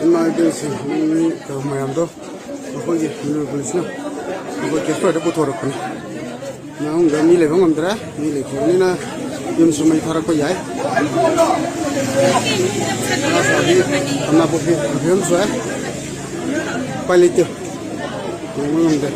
emergency ni mayam do akhoi gi police na akhoi ke fa da puthor khon na hung ga mi le bangam dra mi le khoni na yum sumai thara ko yai na sa bi amna bo bi yum so palite ngum de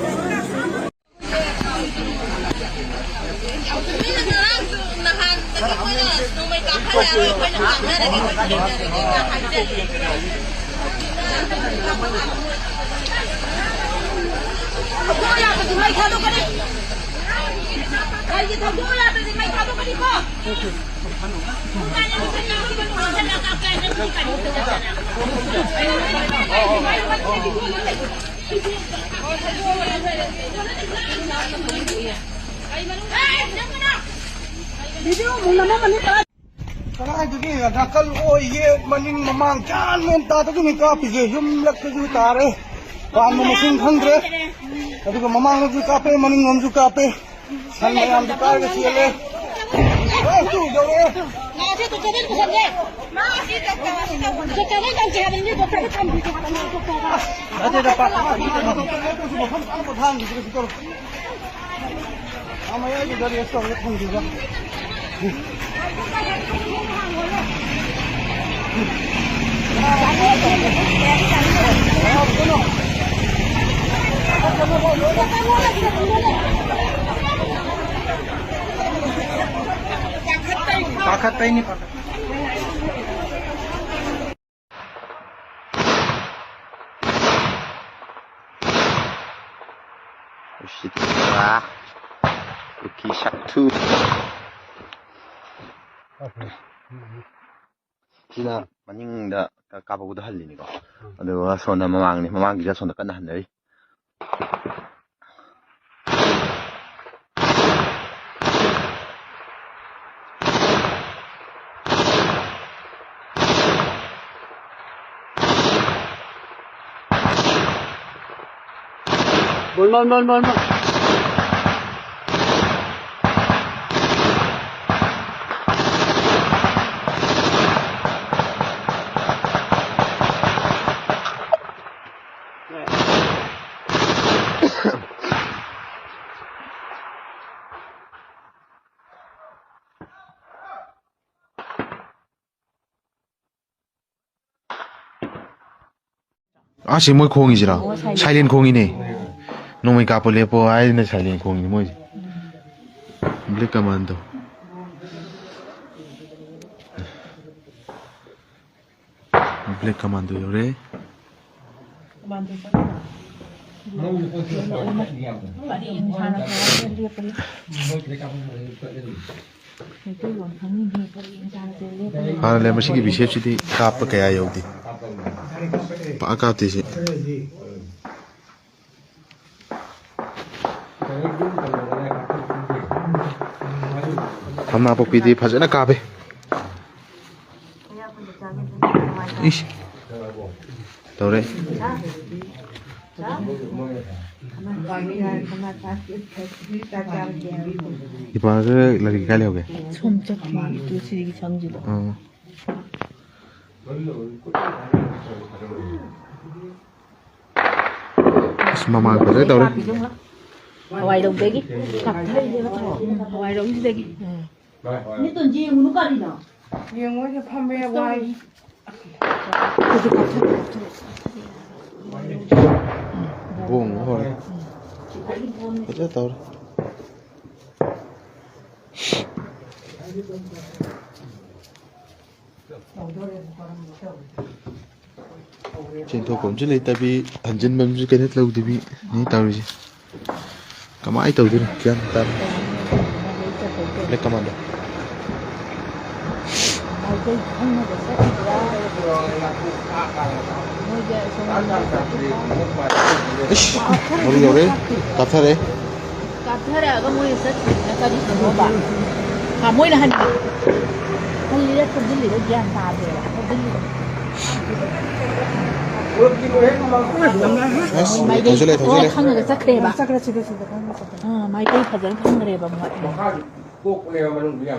Karena jadi nakal oh ye maning mamang jan menta tu ni ka pige yum lak tu tare kan mesin khangre tadi ko mamang ju ka pe maning ngom ju ka pe san mayam ju ka ke siele oh tu jore na je tu jadi tu sanje ma si ta ka kan jalan ni tu tak kan tu ada dapat tu semua kan apa thang gitu gitu amaya ju dari itu thang juga Pakat ini pakat. Ushitwa. Uki shaktu. Sina maningda kapaguda hallini ko. Aduga sona mamangni ja sona kana hanari. Bol. 아, 지금 뭐 공이지라. 사일린 공이네. 놈이 까불래 뭐 아이네 사일린 공이 뭐지? 블랙 커맨더. 블랙 커맨더 요래. हाँ ले machine की विशेष चीज़ काप पे क्या होती पाकाती से हम आपको पीते फंसे ना कापे इश तो रे 이번에 लड़की क्या ले हो गए? दूसरी की समझ लो। मामा को दे दो रे। हवाई डोंग देगी। हवाई Dong देगी।นี่ตุนจีงูนุกาดีนะยังว่าจะทำแบบว่าบุ้งโหยก็จะต่อtrên thô cũng chứ lấy tại vì hành trình mình cái net lâu thì bị ní tàu gì cả mãi tàu thế này kiên tan lấy cầm ăn được 머리 요래 까타래 까타래가 뭐였어? 까지 좀 봐. 아 뭐이나 하니? 할리래 들리래 그냥 다 돼. 들리. 더 줄래. 칸을 싹래봐. 싹래 집에서 마이 데이 파전 칸을 해봐 뭐. 꼭 내가 말은 그냥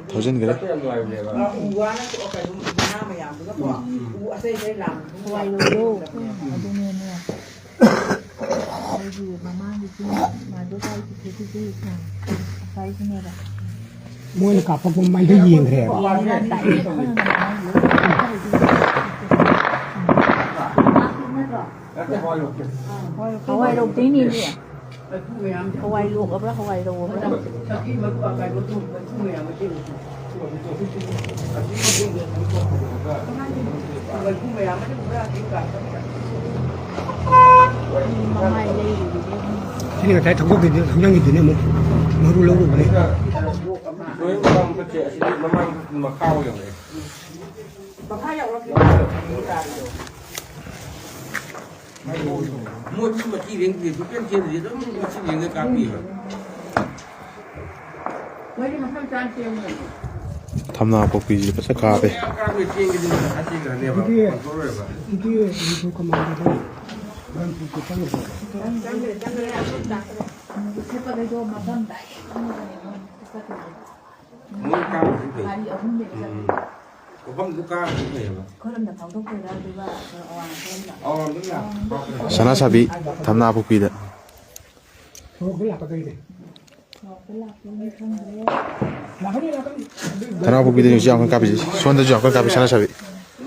더 전 그래. hawai đồ đô ở bên này nè gì mà mang đi chứ mà đôi tay thì cái tay cái này là มวยกับผมไม่ได้ยิงแทน tại hawai đồ tí đi nè hawai luộc đó hawai đồ đó mai đây ที่นี่ก็ใช้ทั้งพวกนี้ทั้งยังอยู่เนี่ยมันรู้แล้วรู้เลย đối với con cái trẻ thì nó mang mà khao kiểu này mua chứ mà chi đến thì cứ biết tiền gì đó mà chi đến cái cá bì mà ทำนาปกปีภาษากาไป cá bì tiền cái gì mà chi cái này mà có rồi mà ที่มันก็มาได้มันก็ต้อง mua cá cũng được có băng cũng cá cũng được mà đúng là ชนะชาบิทำนาปกปีเด้อ โอ้ก็หลับไปเลยหลับไปเลย ทำนาปกปีเด้อจะเอากันกลับไปส่วนเด้อจะเอากันกลับไปชนะชาบิ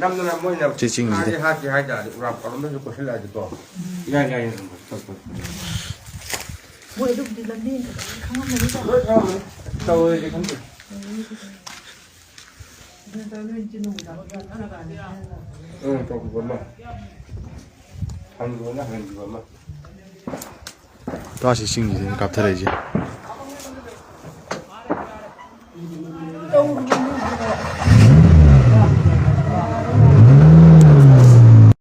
năm năm mỗi năm Chị chinh gì đấy? hai trả được làm có nó có sẽ lại được to ngay ngay buổi đục thì lần đi không ăn mấy cái tôi cái không được trong cái mà ăn luôn là ăn luôn mà ตัวสิชิงนี่กลับเท่าไหร่จี đâu